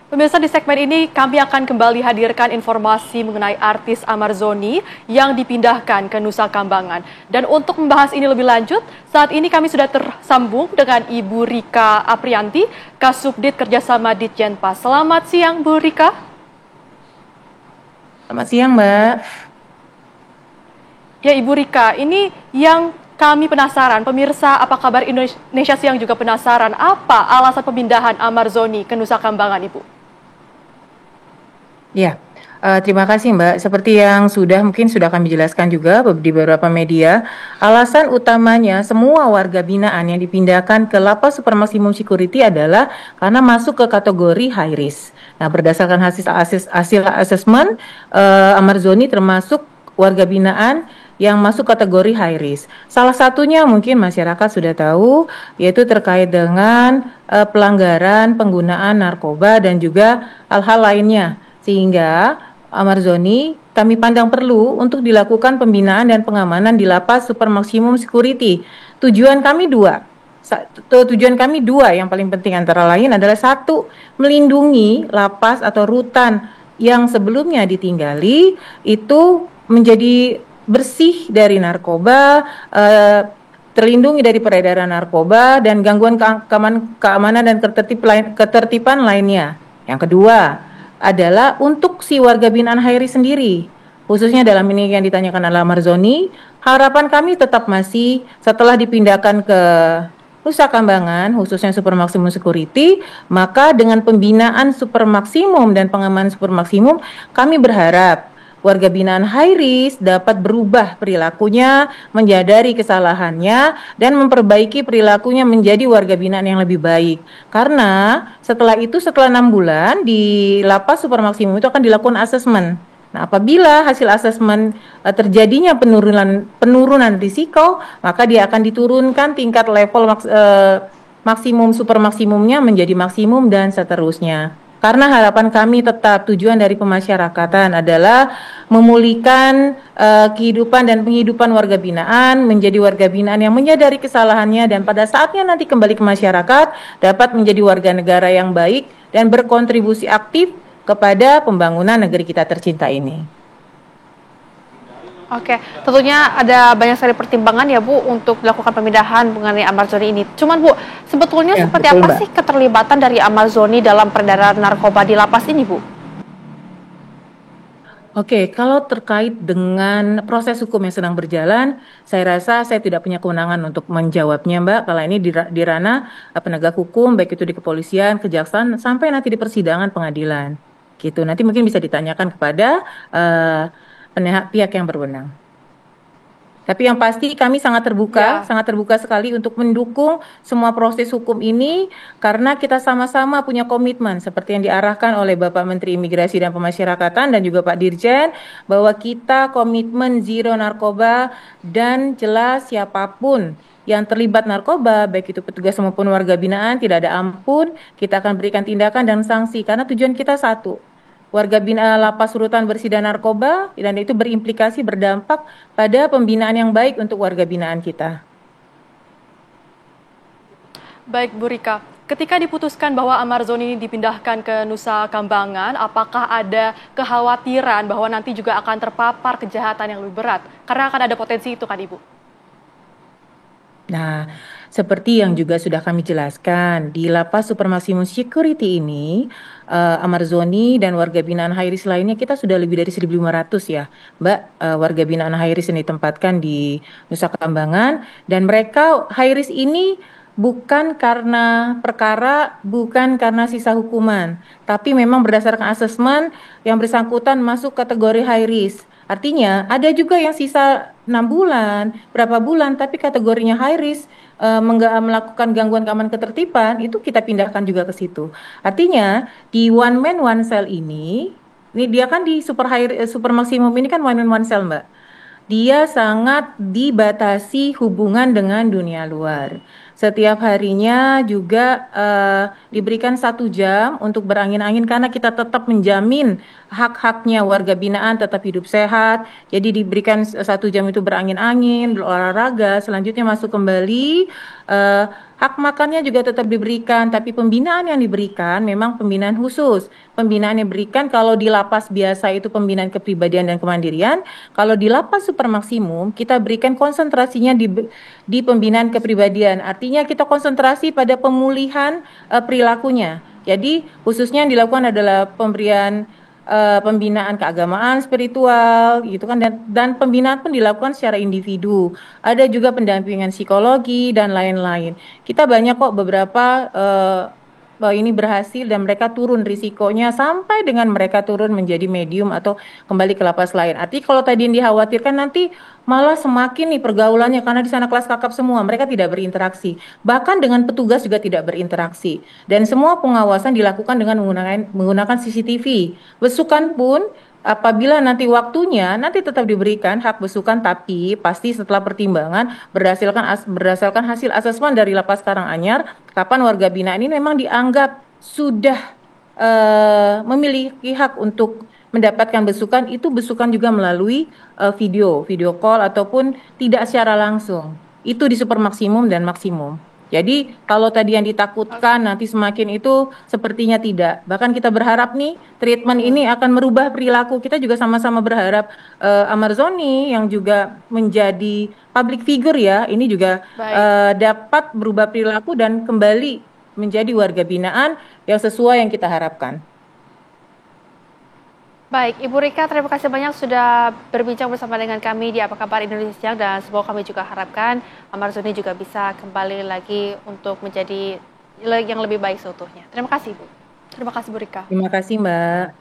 Pemirsa, di segmen ini kami akan kembali hadirkan informasi mengenai artis Amar Zoni yang dipindahkan ke Nusa Kambangan. Dan untuk membahas ini lebih lanjut, saat ini kami sudah tersambung dengan Ibu Rika Aprianti, Kasubdit Kerjasama Ditjenpas. Selamat siang, Bu Rika. Selamat siang, Mbak. Ya, Ibu Rika, ini yang kami penasaran, pemirsa apa kabar Indonesia Siang juga penasaran, apa alasan pemindahan Amar Zoni ke Nusa Kambangan, Ibu? Ya, terima kasih Mbak. Seperti yang mungkin sudah kami jelaskan juga di beberapa media, alasan utamanya semua warga binaan yang dipindahkan ke Lapas Supermaksimum Security adalah karena masuk ke kategori high risk. Nah, berdasarkan hasil asesmen, Amar Zoni termasuk warga binaan yang masuk kategori high risk. Salah satunya mungkin masyarakat sudah tahu, yaitu terkait dengan pelanggaran penggunaan narkoba dan juga hal-hal lainnya. Sehingga Amar Zoni kami pandang perlu untuk dilakukan pembinaan dan pengamanan di Lapas Supermaksimum Security. Tujuan kami dua yang paling penting, antara lain adalah satu, melindungi lapas atau rutan yang sebelumnya ditinggali itu menjadi bersih dari narkoba, terlindungi dari peredaran narkoba dan gangguan keamanan dan ketertiban lainnya. Yang kedua adalah untuk si warga binaan high risk sendiri, khususnya dalam ini yang ditanyakan adalah Amar Zoni. Harapan kami tetap masih setelah dipindahkan ke Nusa Kambangan, khususnya Super Maksimum Security, maka dengan pembinaan Super Maksimum dan pengamanan Super Maksimum, kami berharap warga binaan high risk dapat berubah perilakunya, menyadari kesalahannya, dan memperbaiki perilakunya menjadi warga binaan yang lebih baik. Karena setelah 6 bulan di Lapas Supermaksimum itu akan dilakukan asesmen. Nah, apabila hasil asesmen terjadinya penurunan risiko, maka dia akan diturunkan tingkat level maksimum supermaksimumnya menjadi maksimum dan seterusnya. Karena harapan kami tetap, tujuan dari pemasyarakatan adalah memulihkan kehidupan dan penghidupan warga binaan, menjadi warga binaan yang menyadari kesalahannya dan pada saatnya nanti kembali ke masyarakat dapat menjadi warga negara yang baik dan berkontribusi aktif kepada pembangunan negeri kita tercinta ini. Oke, tentunya ada banyak sekali pertimbangan ya Bu untuk dilakukan pemindahan mengenai Amar Zoni ini. Cuman Bu, sebetulnya Ya, seperti betul, apa Mbak. sih keterlibatan dari Amar Zoni dalam peredaran narkoba di lapas ini, Bu? Oke, kalau terkait dengan proses hukum yang sedang berjalan, saya rasa saya tidak punya kewenangan untuk menjawabnya, Mbak. Kalau ini di ranah penegak hukum, baik itu di kepolisian, kejaksaan, sampai nanti di persidangan pengadilan. Gitu. Nanti mungkin bisa ditanyakan kepada pihak yang berwenang. Tapi yang pasti kami sangat terbuka sekali untuk mendukung semua proses hukum ini karena kita sama-sama punya komitmen seperti yang diarahkan oleh Bapak Menteri Imigrasi dan Pemasyarakatan dan juga Pak Dirjen bahwa kita komitmen zero narkoba dan jelas siapapun yang terlibat narkoba, baik itu petugas maupun warga binaan, tidak ada ampun, kita akan berikan tindakan dan sanksi karena tujuan kita satu. Warga binaan lapas rutan bersih dan narkoba dan itu berimplikasi berdampak pada pembinaan yang baik untuk warga binaan kita. Baik Bu Rika, ketika diputuskan bahwa Amar Zoni dipindahkan ke Nusa Kambangan, apakah ada kekhawatiran bahwa nanti juga akan terpapar kejahatan yang lebih berat? Karena akan ada potensi itu kan Ibu? Nah, seperti yang juga sudah kami jelaskan, di Lapas Supermaksimum Security ini, Amar Zoni dan warga binaan high risk lainnya kita sudah lebih dari 1.500 ya, Mbak, warga binaan high risk yang ditempatkan di Nusa Kambangan, dan mereka high risk ini bukan karena sisa hukuman, tapi memang berdasarkan asesmen yang bersangkutan masuk kategori high risk. Artinya ada juga yang sisa 6 bulan, berapa bulan, tapi kategorinya high risk, melakukan gangguan keamanan ketertiban, itu kita pindahkan juga ke situ. Artinya di one man one cell ini dia kan di super maksimum ini kan one man one cell, Mbak. Dia sangat dibatasi hubungan dengan dunia luar. Setiap harinya juga diberikan 1 jam untuk berangin-angin karena kita tetap menjamin hak-haknya warga binaan tetap hidup sehat. Jadi diberikan 1 jam itu berangin-angin, berolahraga, selanjutnya masuk kembali Hak makannya juga tetap diberikan, tapi pembinaan yang diberikan memang pembinaan khusus. Pembinaan yang diberikan kalau di lapas biasa itu pembinaan kepribadian dan kemandirian, kalau di lapas super maksimum kita berikan konsentrasinya di pembinaan kepribadian. Artinya kita konsentrasi pada pemulihan perilakunya. Jadi khususnya yang dilakukan adalah pemberian pembinaan keagamaan, spiritual, gitu kan, dan pembinaan pun dilakukan secara individu. Ada juga pendampingan psikologi dan lain-lain. Kita banyak kok beberapa ini berhasil dan mereka turun risikonya sampai dengan mereka turun menjadi medium atau kembali ke lapas lain. Artinya kalau tadi yang dikhawatirkan nanti malah semakin nih pergaulannya karena di sana kelas kakap semua, mereka tidak berinteraksi. Bahkan dengan petugas juga tidak berinteraksi. Dan semua pengawasan dilakukan dengan menggunakan CCTV. Besukan pun apabila nanti waktunya nanti tetap diberikan hak besukan, tapi pasti setelah pertimbangan berdasarkan hasil asesmen dari Lapas Karanganyar, kapan warga binaan ini memang dianggap sudah memiliki hak untuk mendapatkan besukan. Itu besukan juga melalui video call ataupun tidak secara langsung. Itu di super maksimum dan maksimum. Jadi kalau tadi yang ditakutkan nanti semakin itu sepertinya tidak. Bahkan kita berharap nih treatment ini akan merubah perilaku. Kita juga sama-sama berharap Amarzoni yang juga menjadi public figure ya, ini juga dapat berubah perilaku dan kembali menjadi warga binaan yang sesuai yang kita harapkan. Baik, Ibu Rika, terima kasih banyak sudah berbincang bersama dengan kami di Apa Kabar Indonesia Siang, dan semoga kami juga harapkan Amarzoni juga bisa kembali lagi untuk menjadi yang lebih baik seutuhnya. Terima kasih, Bu. Terima kasih, Bu Rika. Terima kasih, Mbak.